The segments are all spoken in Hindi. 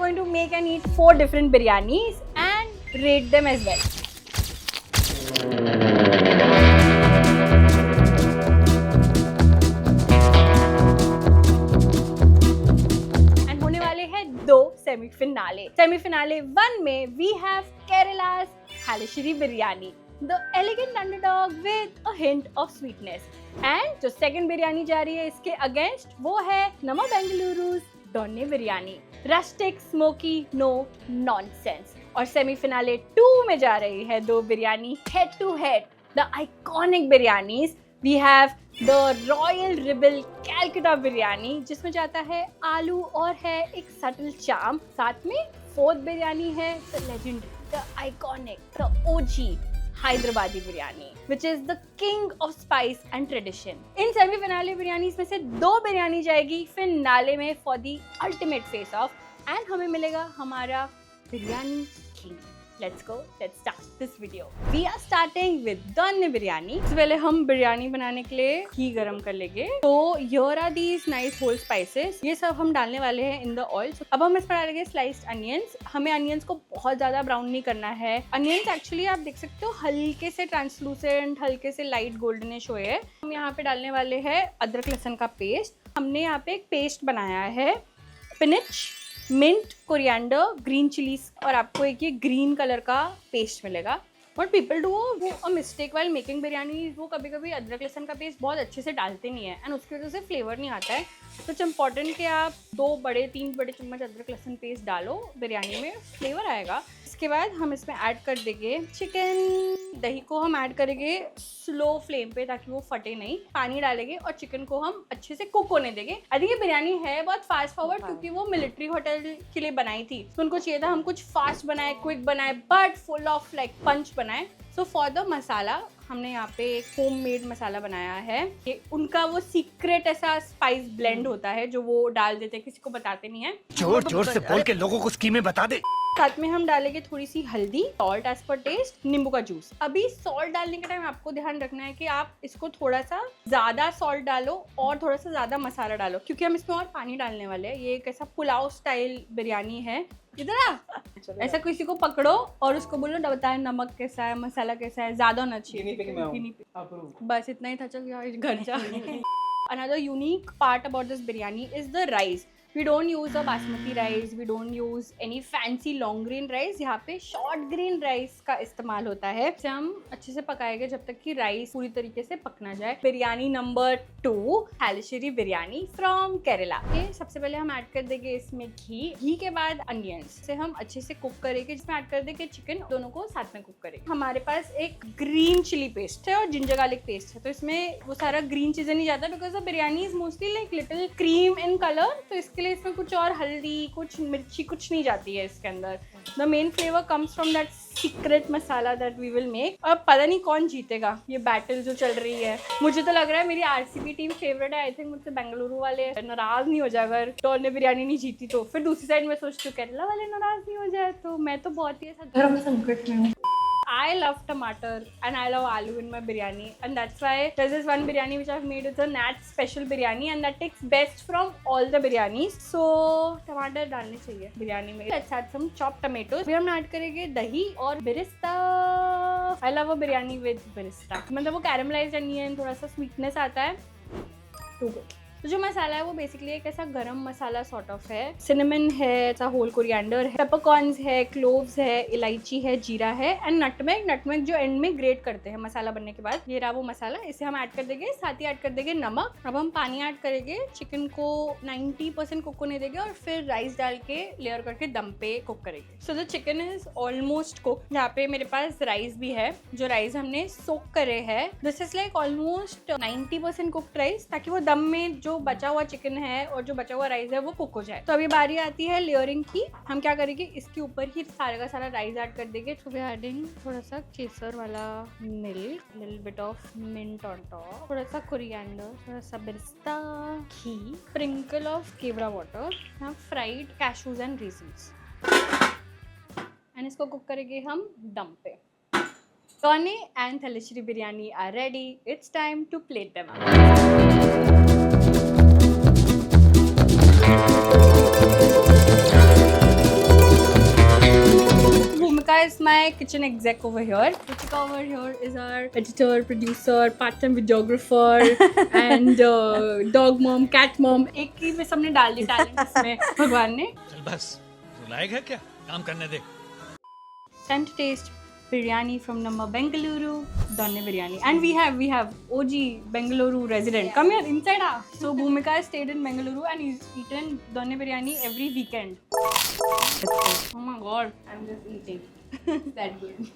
going to make and eat 4 different biryanis and rate them as well. And होने वाले हैं 2 सेमीफिनाले. सेमीफिनाले 1 में we have Kerala's Thalishri biryani, the elegant underdog with a hint of sweetness. And जो सेकंड बिरयानी जा रही है इसके अगेंस्ट वो है Namma Bengaluru's donne biryani, rustic smoky no nonsense. और सेमीफिनाले 2 में जा रही है 2 biryani head to head, the iconic biryanis. We have the royal rebel Calcutta biryani जिसमें जाता है आलू और है एक सटल चार्म. साथ में 4th बिरयानी है the legendary, the iconic, the OG Hyderabadi biryani which is the king of spice and tradition. In semi finale biryani में से 2 बिरयानी जाएगी फिनाले में for the ultimate face off and हमें मिलेगा हमारा biryani king. Let's go, let's start this video. We are starting with दोने बिरयानी. इससे पहले हम बिरयानी बनाने के लिए घी गरम कर लेंगे. तो here are these nice whole spices. ये सब हम डालने वाले हैं in the oil. अब हम इसमें डालेंगे sliced onions. हमें onions को बहुत ज़्यादा ब्राउन नहीं करना है. Onions actually आप देख सकते हो हल्के से ट्रांसलूसेंट, हल्के से लाइट गोल्डनिश हुए हैं. हम यहाँ पे डालने वाले हैं अदरक लहसुन का पेस्ट. हमने यहाँ पे एक पेस्ट बनाया है. Spinach, mint, coriander, green chillies और आपको एक ये ग्रीन कलर का पेस्ट मिलेगा. What people do वो a mistake while making biryani, वो कभी कभी अदरक लहसुन का पेस्ट बहुत अच्छे से डालते नहीं है एंड उसकी वजह से फ्लेवर नहीं आता है. तो इट्स इम्पॉर्टेंट कि आप 3 बड़े चम्मच अदरक लहसुन पेस्ट डालो, बिरयानी में फ्लेवर आएगा. इसके बाद हम इसमें ऐड कर देंगे चिकन. दही को हम ऐड करेंगे स्लो फ्लेम पे ताकि वो फटे नहीं. पानी डालेंगे और चिकन को हम अच्छे से कुक होने देंगे. आई थिंक ये बिरयानी है बहुत फास्ट फॉरवर्ड क्योंकि वो मिलिट्री होटल के लिए बनाई थी, तो उनको चाहिए था हम कुछ फास्ट बनाए, क्विक बनाए, बट फुल ऑफ लाइक पंच बनाए. सो फॉर द मसाला हमने यहाँ पे एक होममेड मसाला बनाया है. ये उनका वो सीक्रेट ऐसा स्पाइस ब्लेंड होता है जो वो डाल देते हैं, किसी को बताते नहीं है. जोर जोर से बोल के लोगों को स्कीमें बता दे. साथ में हम डालेंगे थोड़ी सी हल्दी, सॉल्ट एज पर टेस्ट, नींबू का जूस. अभी सॉल्ट डालने के टाइम आपको ध्यान रखना है कि आप इसको थोड़ा सा ज्यादा सॉल्ट डालो और थोड़ा सा ज्यादा मसाला डालो क्योंकि हम इसमें और पानी डालने वाले हैं. ये एक ऐसा पुलाव स्टाइल बिरयानी है. इधर आ, ऐसा किसी को पकड़ो और उसको बोलो बताए नमक कैसा है, मसाला कैसा है, ज्यादा होना चाहिए. बस इतना ही था, चल घर जा. Another unique part about this biryani is the rice. We don't use a basmati rice, we don't use any fancy long grain rice. यहाँ पे short grain rice का इस्तेमाल होता है. इसे हम अच्छे से पकाएंगे जब तक कि राइस पूरी तरीके से पक ना जाए. Biryani number 2, Thalassery biryani from Kerala. ये सबसे पहले हम ऐड कर देंगे इसमें घी के बाद अनियंस से हम अच्छे से कुक करेंगे, जिसमें ऐड कर देंगे चिकन, दोनों को साथ में कुक करेंगे. हमारे पास एक ग्रीन चिली पेस्ट है और जिंजर गार्लिक पेस्ट है, तो इसमें वो सारा ग्रीन चीजें नहीं जाता because the biryani is mostly like little cream in colour. तो इसके लिए इसमें कुछ और हल्दी, कुछ मिर्ची, कुछ नहीं जाती है इसके अंदर. The main flavour comes from that secret masala that we will make. अब पता नहीं कौन जीतेगा ये बैटल जो चल रही है. मुझे तो लग रहा है मेरी आरसीबी टीम फेवरेट है. आई थिंक मुझसे बेंगलुरु वाले नाराज नहीं हो जाए अगर डोने बिरयानी नहीं जीती तो. फिर दूसरी साइड में सोचती हूँ केरला वाले नाराज नहीं हो जाए तो मैं तो बहुत ही ऐसा धर्म संकट में हूँ. I love tomato and I love aloo in my biryani, and that's why there's this one biryani which I've made. It's a Nat special biryani and that takes best from all the biryanis. So टमाटर डालने चाहिए बिरयानी में. Let's add some chopped tomatoes. फिर हम ऐड करेंगे दही और birista. I love a biryani with birista. मतलब वो कैरमलाइज्ड अनियन, थोड़ा सा स्वीटनेस आता है. Too good. तो जो मसाला है वो बेसिकली एक ऐसा गरम मसाला सॉर्ट ऑफ है. सिनेमन है, ऐसा होल कोरिएंडर है, पेपरकॉर्न्स है, क्लोव्स है, इलायची है, जीरा है एंड नटमेग जो एंड में ग्रेट करते हैं मसाला बनने के बाद. ये रहा वो मसाला. इसे हम ऐड कर देंगे, साथ ही ऐड कर देंगे नमक. अब हम पानी ऐड करेंगे, चिकन को 90% कुक होने देंगे और फिर राइस डाल के लेयर करके दम पे कुक करेंगे. So the chicken is almost cook. यहाँ पे मेरे पास राइस भी है, जो राइस हमने सोक करे है. This is like almost 90% cooked rice ताकि वो दम में जो बचा हुआ चिकन है और जो बचा हुआ राइस है वो कुक हो जाए. तो अभी बारी आती है लेयरिंग की. हम क्या करेंगे, इसके ऊपर ही सारा का सारा राइस ऐड कर देंगे. तो वी आर एडिंग थोड़ा सा केसर वाला milk, little bit of mint on top, थोड़ा सा कोरिएंडर, थोड़ा सा बिरिस्ता, घी, स्प्रिंकल ऑफ केवड़ा water, fried cashews and raisins and इसको कुक करेंगे हम दम पे. Doner and Thalishri biryani are ready. It's time to plate them up. is my kitchen exec over here. Ritika over here is our editor, producer, part-time videographer and dog mom, cat mom. एक ही में सबने डाल दी टैलेंट इसमें भगवान ने. चल बस लायक है क्या काम करने दे Time to taste biryani from Namma Bengaluru, Donne Biryani. And we have OG Bengaluru resident. Yeah. Come here, inside. So Bhumika has stayed in Bengaluru and he's eaten Donne Biryani every weekend. Oh my god, I'm just eating. That good.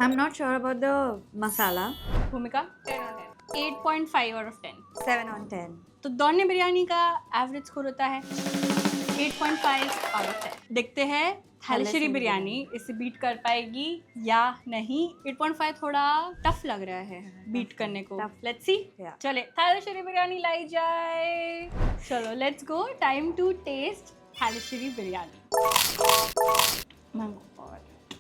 I'm not sure about the masala. Bhumika? 10 on 10. 8.5 out of 10. 7 on 10. तो दोन्ने बिरयानी का एवरेज स्कोर होता है 8.5 आउट ऑफ 10. देखते हैं थालीश्वरी बिरयानी इसे बीट कर पाएगी या नहीं. 8.5 थोड़ा टफ लग रहा है बीट करने को. Let's see. चले थालीश्वरी बिरयानी लाई जाए. चलो let's go. Time to taste Thalassery biryani.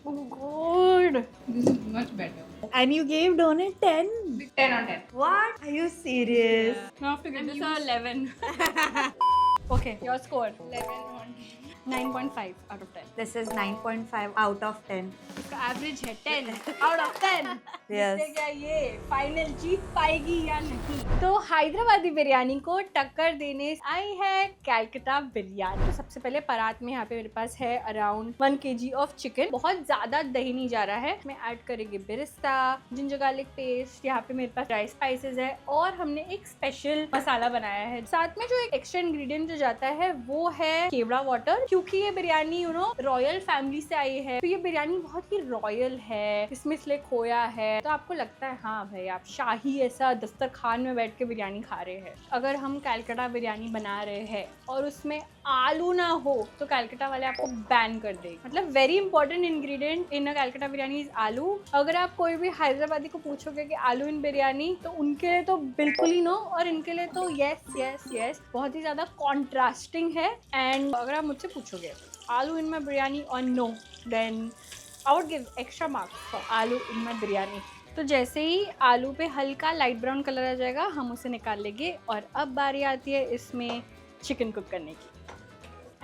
Oh god, This is much better. And you gave Donne 10? 10 on 10. What? Are you serious? I have to give this a 11. Okay, your score. 11 on 10. 9.5 out of 10. This is 9.5 out of 10. इसका एवरेज है 10 आउट ऑफ 10. Yes. देखते क्या ये फाइनल जीत पाएगी या नहीं. तो हैदराबादी बिरयानी को टक्कर देने आई है कैलकाटा बिरयानी. तो सबसे पहले परात में यहाँ पे मेरे पास है अराउंड 1 kg ऑफ चिकन. बहुत ज्यादा दही नहीं जा रहा है. मैं ऐड करेंगे बिरिस्ता, जिंजर गार्लिक पेस्ट, यहाँ पे मेरे पास ड्राई स्पाइसेस है और हमने एक स्पेशल मसाला बनाया है. साथ में जो एक एक्स्ट्रा इंग्रेडिएंट जो जाता है वो है केवड़ा वाटर. क्योंकि ये बिरयानी रॉयल फैमिली से आई है तो ये बिरयानी बहुत ही रॉयल है. इसमें इसलिए खोया है तो आपको लगता है हाँ भाई आप शाही ऐसा दस्तरखान में बैठ के बिरयानी खा रहे हैं. अगर हम कैलकाटा बिरयानी बना रहे हैं और उसमें आलू ना हो तो कैलकाटा वाले आपको बैन कर देंगे. मतलब very important ingredient in a Calcutta biryani is आलू. अगर आप कोई भी हैदराबादी को पूछोगे कि आलू इन बिरयानी तो उनके लिए तो बिल्कुल ही नो और इनके लिए तो यस यस यस. बहुत ही ज्यादा कॉन्ट्रास्टिंग है. एंड अगर आप मुझसे पूछोगे आलू इन माई बिरयानी और no then I would give extra marks for aloo in my biryani. तो जैसे ही आलू पे हल्का लाइट ब्राउन कलर आ जाएगा हम उसे निकाल लेंगे. और अब बारी आती है इसमें चिकन कुक करने की.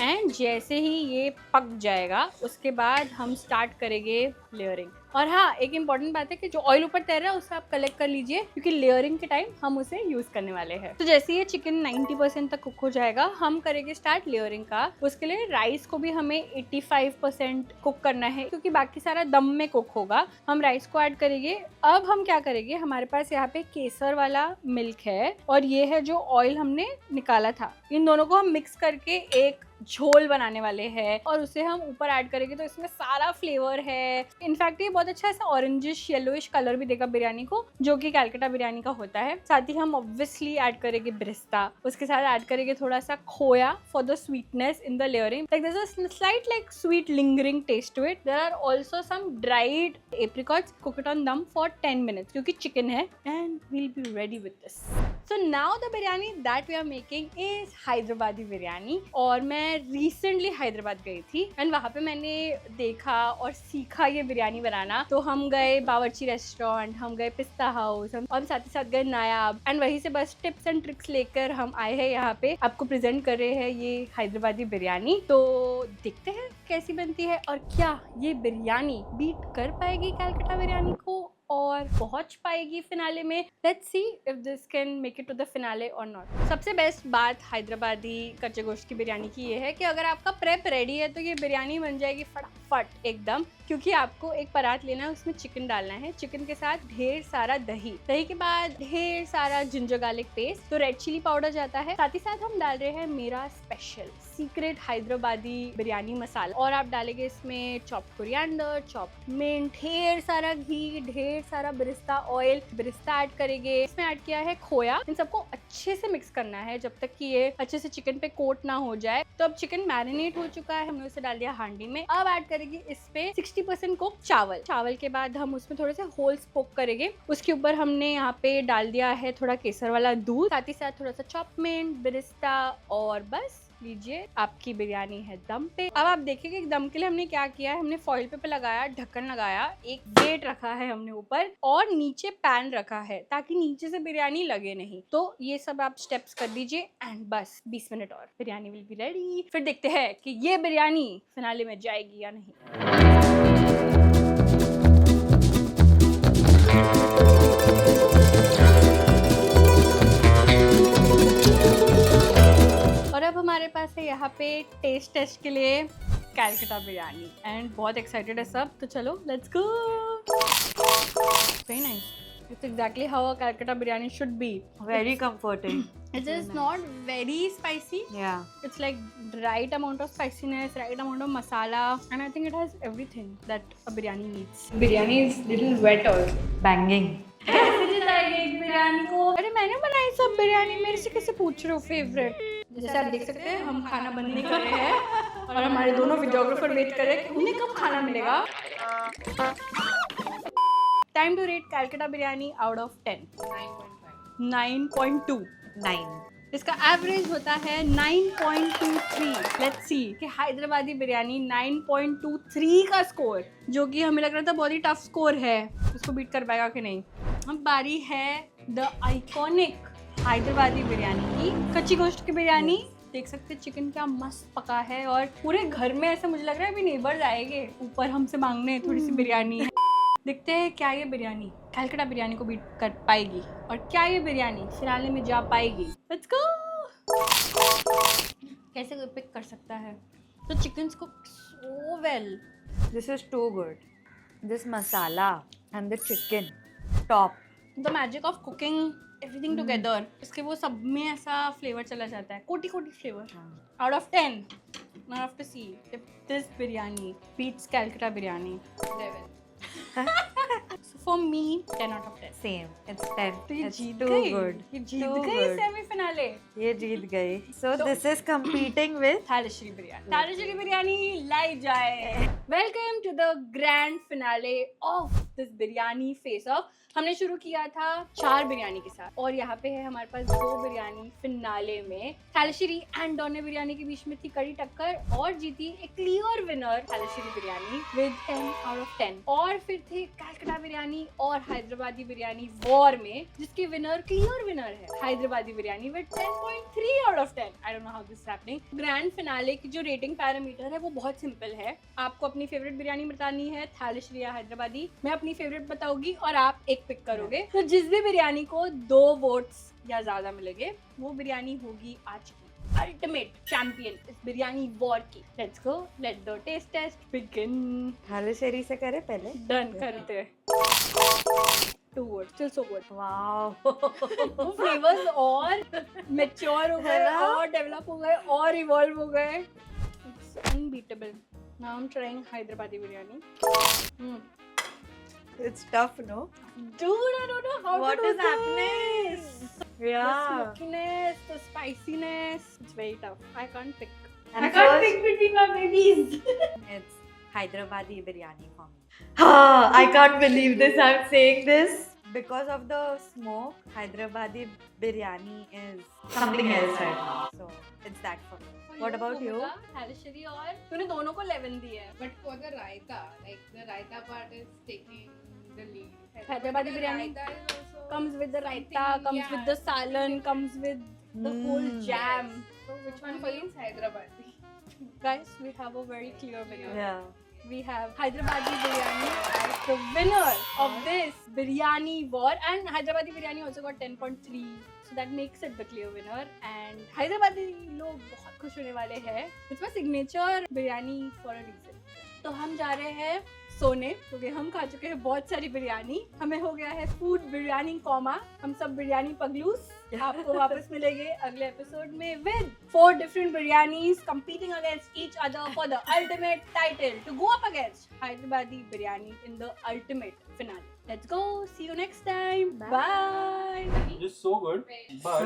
एंड जैसे ही ये पक जाएगा उसके बाद हम स्टार्ट करेंगे लेयरिंग. और हाँ एक इम्पॉर्टेंट बात है कि जो ऑयल ऊपर तैर रहा है उसे आप कलेक्ट कर लीजिए क्योंकि लेयरिंग के टाइम हम उसे यूज करने वाले हैं. तो जैसे ये चिकन 90% तक कुक हो जाएगा हम करेंगे स्टार्ट लेयरिंग का. उसके लिए राइस को भी हमें 85% कुक करना है क्योंकि बाकी सारा दम में कुक होगा. हम राइस को ऐड करेंगे. अब हम क्या करेंगे हमारे पास यहाँ पे केसर वाला मिल्क है और ये है जो ऑयल हमने निकाला था. इन दोनों को हम मिक्स करके एक झोल बनाने वाले हैं और उसे हम ऊपर ऐड करेंगे तो इसमें सारा फ्लेवर है. इनफैक्ट ये बहुत अच्छा ऐसा ऑरेंजिश येलोइश कलर भी देगा बिरयानी को जो कि कैलकाटा बिरयानी का होता है. साथ ही हम ऑब्वियसली ऐड करेंगे बिरिस्ता. उसके साथ ऐड करेंगे थोड़ा सा खोया for the sweetness in the layering. Like there is a slight like sweet lingering taste to it. There are also some dried apricots. Cook it on dum for 10 minutes क्योंकि चिकन है. And we'll be ready with this. So now the biryani that we are making is Hyderabadi biryani. और मैं रिसेंटली हैदराबाद गई थी एंड वहाँ पे मैंने देखा और सीखा ये बिरयानी बनाना. तो हम गए बावर्ची रेस्टोरेंट, हम गए पिस्ता हाउस, हम साथ ही साथ गए नायाब एंड वहीं से बस टिप्स एंड ट्रिक्स लेकर हम आए हैं यहाँ पे आपको प्रेजेंट कर रहे हैं ये हैदराबादी बिरयानी. तो देखते हैं कैसी बनती है और क्या ये बिरयानी बीट कर पाएगी कैलकाटा बिरयानी को और पहुंच पाएगी फिनाले में. Let's see if this can make it to the finale or not. सबसे बेस्ट बात हैदराबादी कच्चे गोश्त की बिरयानी की ये है कि अगर आपका प्रेप रेडी है तो ये बिरयानी बन जाएगी फटाफट एकदम. क्योंकि आपको एक परात लेना है उसमें चिकन डालना है. चिकन के साथ ढेर सारा दही के बाद ढेर सारा जिंजर गार्लिक पेस्ट. तो रेड चिली पाउडर जाता है. साथ ही साथ हम डाल रहे हैं मेरा स्पेशल सीक्रेट हैदराबादी बिरयानी मसाला. और आप डालेंगे इसमें चॉप्ड कोरिएंडर, चॉप्ड मिंट, ढेर सारा घी, ढेर सारा बिरिस्ता ऑयल. बिरिस्ता ऐड करेंगे. इसमें ऐड किया है खोया. इन सबको अच्छे से मिक्स करना है जब तक कि ये अच्छे से चिकन पे कोट ना हो जाए. तो अब चिकन मैरिनेट हो चुका है. हमने उसे डाल दिया हांडी में. अब ऐड करेंगे इस पे 60% कुक चावल के बाद हम उसमें थोड़े से होल्स पोक करेंगे. उसके ऊपर हमने यहाँ पे डाल दिया है थोड़ा केसर वाला दूध. साथ ही साथ थोड़ा सा चॉप मिंट, बिरिस्ता और बस लीजिए आपकी बिरयानी है दम पे. अब आप देखेंगे दम के लिए हमने क्या किया है. हमने फॉइल पेपर लगाया, ढक्कन लगाया, एक वेट रखा है हमने ऊपर और नीचे पैन रखा है ताकि नीचे से बिरयानी लगे नहीं. तो ये सब आप स्टेप्स कर दीजिए एंड बस 20 मिनट और बिरयानी विल बी रेडी. फिर देखते हैं कि ये बिरयानी फिनाले में जाएगी या नहीं. और अब हमारे पास है यहाँ पे टेस्ट टेस्ट के लिए कैलकटा बिरयानी एंड बहुत एक्साइटेड है सब, तो चलो let's go. Very nice, it's exactly how a Calcutta biryani should be. Very comforting. It is not very spicy. Yeah. It's like right amount of spiciness, right amount of masala, and I think it has everything that a biryani needs. Biryani is little wet also. Banging. Biryani को अरे मैंने बनाई सब बिरयानी, मेरे से कैसे पूछ रहे हो फेवरेट? जैसे आप देख सकते हैं हम खाना बंद नहीं कर रहे हैं और हमारे दोनों वीडियोग्राफर वेट कर रहे हैं कि उन्हें कब खाना मिलेगा। Time to rate Calcutta biryani out of 10। 9.5. 9.2। 9. इसका एवरेज होता है 9.23। लेट्स सी कि हैदराबादी बिरयानी 9.23 का स्कोर, जो कि हमें लग रहा था बहुत ही टफ स्कोर है, उसको बीट कर पाएगा कि नहीं। अब बारी है द आइकॉनिक हैदराबादी बिरयानी की। कच्ची गोश्त की बिरयानी, देख सकते हैं चिकन क्या मस्त पका है और पूरे घर में ऐसा मुझे लग रहा है अभी नेबर्स आएंगे ऊपर हमसे मांगने थोड़ी सी बिरयानी। देखते हैं क्या ये बिरयानी कैलकटा बिरयानी को बीट कर पाएगी और क्या ये बिरयानी फिनाले में जा पाएगी। Let's go. कैसे पिक कर सकता है तो चिकन को so well. This is too good. This masala and the chicken. Top. The magic of cooking everything together, इसके वो सब में ऐसा फ्लेवर चला जाता है, कोटी कोटी flavour. Out of 10 now I have to see if this biryani beats Calcutta biryani. 11. So for me 10 out of 10. Same. It's 10. तो ये It's जीत too गई, good. ये जीत Too गई good. सेमीफिनाले। ये जीत गई. So this is competing with थालीश्री biryani. थालीश्री biryani लाई जाए। Welcome to the grand finale of this biryani face off. हमने शुरू किया था 4 बिरयानी के साथ और यहाँ पे है हमारे पास 2 बिरयानी फिनाले में। थालीश्री एंड डोने बिरयानी के बीच में थी कड़ी टक्कर और जीती एक clear winner Thalassery biryani with 10 out of 10। और फिर थे कैलकटा बिरयानी और हैदराबादी बिरयानी वॉर में, जिसकी विनर क्लियर विनर है Hyderabadi biryani with 10.3 out of 10। I don't know how this is happening. Grand finale की जो रेटिंग पैरामीटर है वो बहुत सिंपल है। आपको अपनी फेवरेट बिरयानी बतानी है, थालीश्री या हैदराबादी। मैं अपनी फेवरेट बताऊंगी और आप एक पिक करोगे। तो जिस भी बिरयानी को 2 वोट्स या ज्यादा मिलेंगे वो बिरयानी होगी आज की अल्टीमेट चैंपियन इस बिरयानी वॉर की। Let's go, let the taste test begin. Thalassery से करे पहले. डन करते हैं। 2 vote, still so good. Wow. वो फ्लेवर्स और मैच्योर हो गए है ना? और डेवलप हो गए और इवॉल्व हो गए। It's unbeatable. Now I am trying Hyderabadi biryani. It's tough, no? Dude, I don't know how What to do is happening? this. The Yeah. smokiness, the spiciness. It's very tough. I can't pick. And I can't first- pick between my babies. It's Hyderabadi biryani for me. I can't believe this. I'm saying this because of the smoke. Hyderabadi biryani is something else right now. So it's that for me. What about you? थालीश्री और तूने दोनों को 11 दिए है। But for the raita, like the raita part is taking the lead. Hyderabadi The biryani raita is also comes with the raita, something- comes yeah, with the salan, comes with the whole jam. So which one for you? is Hyderabadi. Guys, we have a very clear winner. Yeah. We have Hyderabadi biryani as the winner of this biryani war, and Hyderabadi biryani also got 10.3, so that makes it the clear winner. And Hyderabadi लोग बहुत खुश होने वाले हैं। It's my signature biryani for a reason. तो हम जा रहे हैं सोने, क्योंकि हम खा चुके हैं बहुत सारी बिरयानी। हमें हो गया है फूड बिरयानी कॉमा। हम सब बिरयानी पगलूस आपको वापस मिलेंगे अगले एपिसोड में with 4 different biryanis competing against each other for the ultimate title to go up against Hyderabadi biryani in the ultimate finale. Let's go. See you next time. Bye. Just so good, but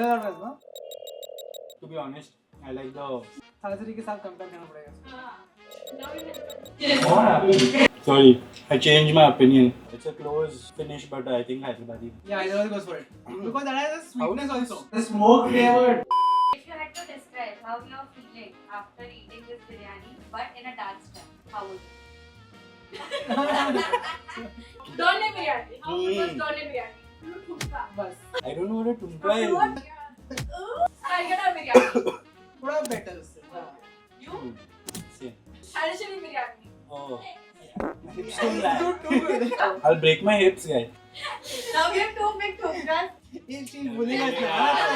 to be honest, I like the. थालीश्री के साथ कंपेयर करना पड़ेगा. Sorry, I changed my opinion. It's a close finish, but I think Hyderabadi. Yeah, Hyderabad goes for it because that has a sweetness also. The smoke flavor. If you had to describe how you're feeling after eating this biryani, but in a dance style, how would you? Donne biryani. How Hmm. was donne biryani? Thukka. बस I don't know what a tunka is. What? Calcutta biryani. थोड़ा better उससे. You? Same. Hyderabadi biryani. Oh. Too good. I'll break my hips, guys. Now we have two big thupkas. She's bullying us now.